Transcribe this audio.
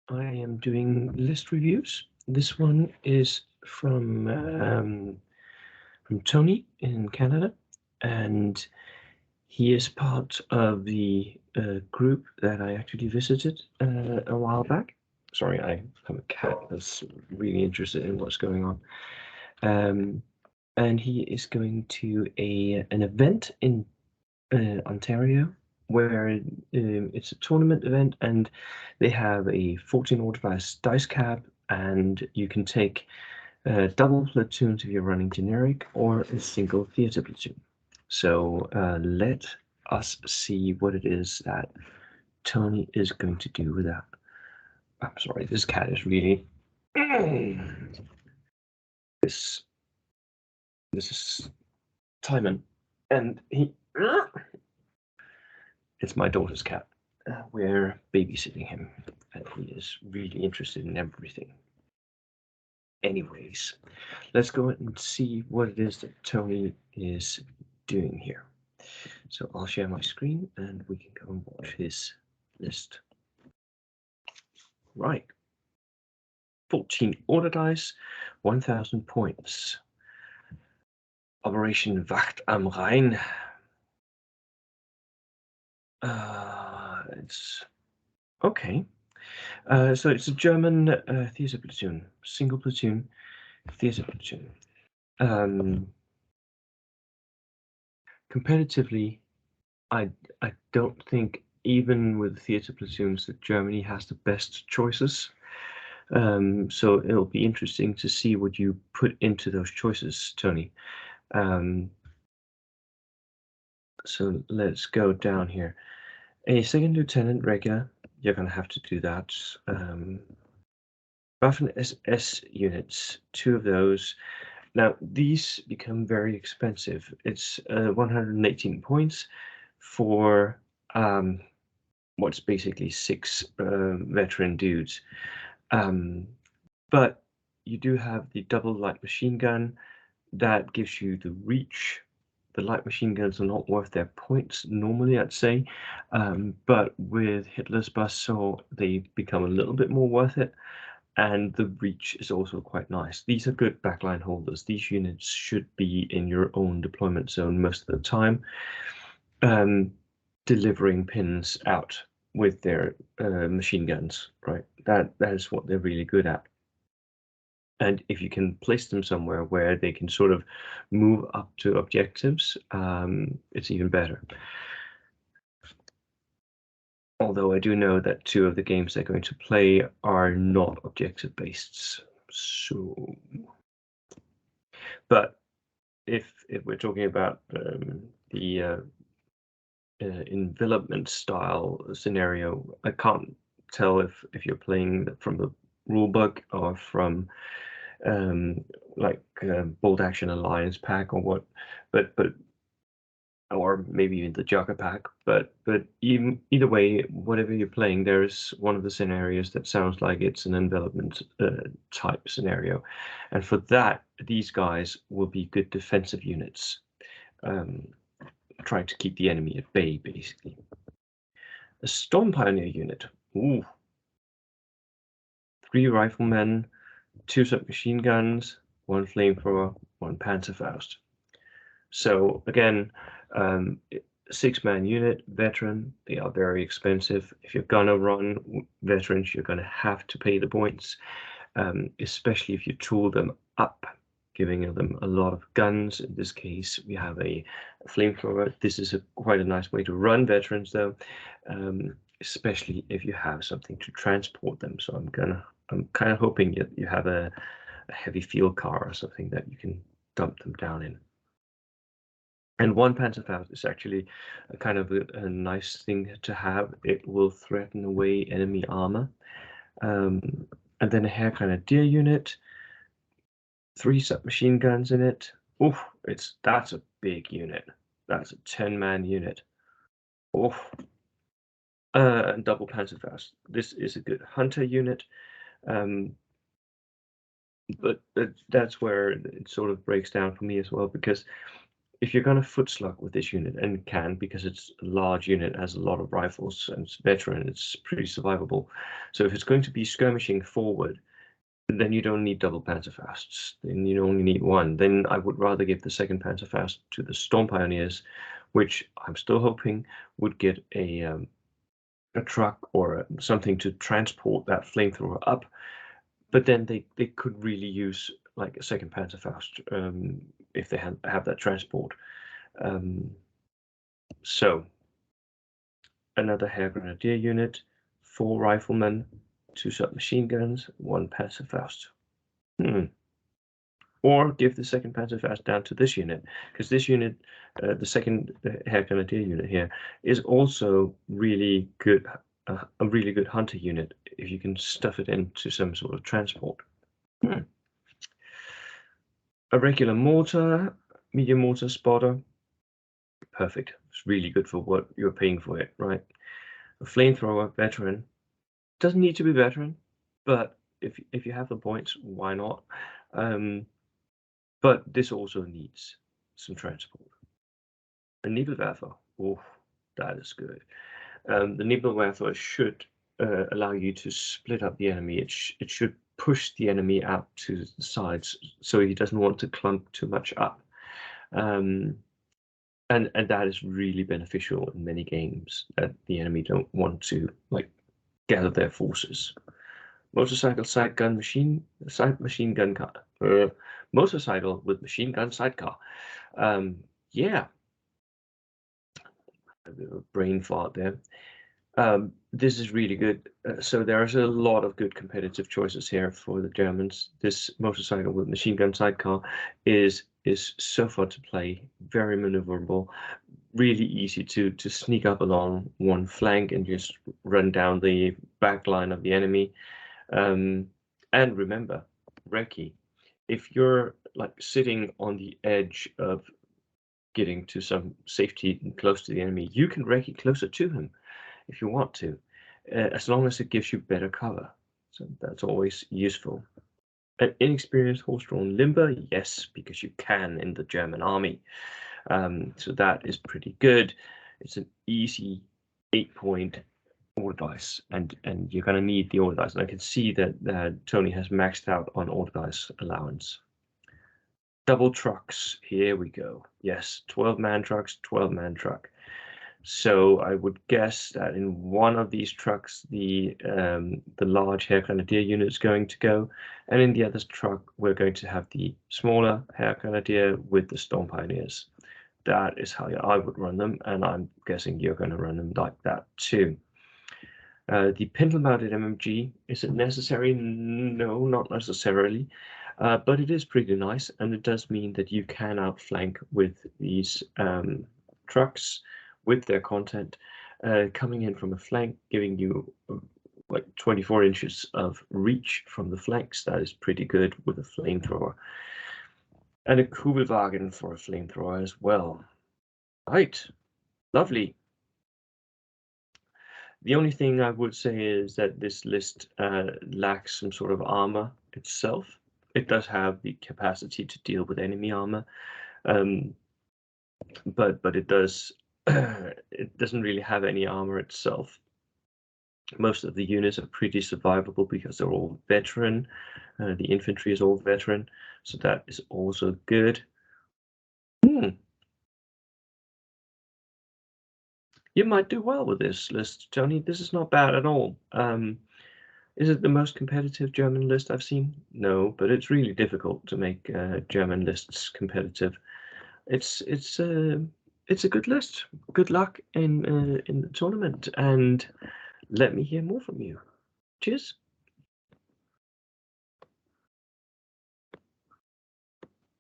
I am doing list reviews. This one is from Tony in Canada, and he is part of the group that I actually visited a while back. Sorry, I have a cat that's really interested in what's going on. And he is going to an event in Ontario, where it's a tournament event, and they have a 14 order dice cap, and you can take double platoons if you're running generic, or a single theater platoon. So let us see what it is that Tony is going to do with that. I'm sorry, this cat is really. This is Timon, and it's my daughter's cat. We're babysitting him, and he is really interested in everything. Anyways, let's go and see what it is that Tony is doing here. So I'll share my screen and we can go and watch his list. Right. 14 order dice, 1000 points. Operation Wacht am Rhein. It's okay. So it's a German theater platoon, single platoon, theater platoon. Competitively, I don't think even with theater platoons that Germany has the best choices. So it'll be interesting to see what you put into those choices, Tony. So let's go down here. A second lieutenant regular, you're going to have to do that. Waffen SS units, 2 of those. Now, these become very expensive. It's 118 points for what's basically 6 veteran dudes. But you do have the double light machine gun that gives you the reach. The light machine guns are not worth their points normally, I'd say, but with Hitler's Buzzsaw, they become a little bit more worth it, and the reach is also quite nice. These are good backline holders. These units should be in your own deployment zone most of the time, delivering pins out with their machine guns, right? That is what they're really good at. And if you can place them somewhere where they can sort of move up to objectives, it's even better. Although I do know that 2 of the games they're going to play are not objective based. So, but if we're talking about the envelopment style scenario, I can't tell if you're playing from the rulebook or from like Bolt Action Alliance pack or what, but or maybe even the Jugger pack. But even either way, whatever you're playing, there's one of the scenarios that sounds like it's an envelopment type scenario, and for that, these guys will be good defensive units, trying to keep the enemy at bay, basically. A Storm Pioneer unit. Ooh. 3 riflemen, 2 submachine guns, 1 flamethrower, 1 Panzerfaust. So again, 6-man unit, veteran, they are very expensive. If you're gonna run veterans, you're gonna have to pay the points, especially if you tool them up, giving them a lot of guns. In this case, we have a flamethrower. This is quite a nice way to run veterans, though, especially if you have something to transport them. So I'm kind of hoping you have a heavy field car or something that you can dump them down in. And 1 Panzerfaust is actually a kind of a nice thing to have. It will threaten away enemy armor. And then a Hair Grenadier unit, 3 submachine guns in it. Oof, that's a big unit. That's a 10-man unit. Oof. And double Panzerfaust. This is a good hunter unit. But that's where it sort of breaks down for me as well, because if you're going to foot slug with this unit, and can because it's a large unit, has a lot of rifles, and it's veteran, it's pretty survivable. So if it's going to be skirmishing forward, then you don't need double Panzerfausts. Then you only need one. Then I would rather give the second Panzerfaust to the Storm Pioneers, which I'm still hoping would get a truck or something to transport that flamethrower up. But then they could really use like a second Panzerfaust if they have that transport. So another Hair Grenadier unit, 4 riflemen, 2 submachine guns, 1 Panzerfaust. Or give the second Panzerfaust down to this unit, because this unit, the second Hair Grenadier unit here, is also really good, a really good hunter unit if you can stuff it into some sort of transport. A regular mortar, medium mortar spotter, perfect. It's really good for what you're paying for it, right? A flamethrower veteran, doesn't need to be veteran, but if you have the points, why not? But this also needs some transport. A Nebelwerfer, oh, that is good. The Nebelwerfer should allow you to split up the enemy. It should push the enemy out to the sides, so he doesn't want to clump too much up. And that is really beneficial in many games, that the enemy don't want to like gather their forces. Motorcycle side gun machine gun car. Motorcycle with machine gun sidecar. Yeah. A bit of a brain fart there. This is really good. So there's a lot of good competitive choices here for the Germans. This motorcycle with machine gun sidecar is so fun to play, very maneuverable, really easy to sneak up along one flank and just run down the back line of the enemy. And remember, Recce, if you're like sitting on the edge of getting to some safety close to the enemy, you can Recce closer to him if you want to, as long as it gives you better cover. So that's always useful. An inexperienced horse-drawn limber, yes, because you can in the German army. So that is pretty good. It's an easy 8-point order dice, and you're going to need the order dice. And I can see that Tony has maxed out on order dice allowance. Double trucks, here we go. Yes, 12-man trucks, 12-man truck. So I would guess that in one of these trucks, the large Hair Grenadier unit is going to go, and in the other truck, we're going to have the smaller Hair Grenadier with the Storm Pioneers. That is how I would run them, and I'm guessing you're going to run them like that too. The pintle-mounted MMG, is it necessary? No, not necessarily, but it is pretty nice, and it does mean that you can outflank with these trucks with their content coming in from a flank, giving you like 24 inches of reach from the flanks. That is pretty good with a flamethrower. And a Kugelwagen for a flamethrower as well. Right, lovely. The only thing I would say is that this list lacks some sort of armor itself. It does have the capacity to deal with enemy armor, but it does it doesn't really have any armor itself. Most of the units are pretty survivable because they're all veteran. The infantry is all veteran, so that is also good. You might do well with this list, Tony. This is not bad at all. Is it the most competitive German list I've seen? No, but it's really difficult to make German lists competitive. It's a good list. Good luck in the tournament, and let me hear more from you. Cheers.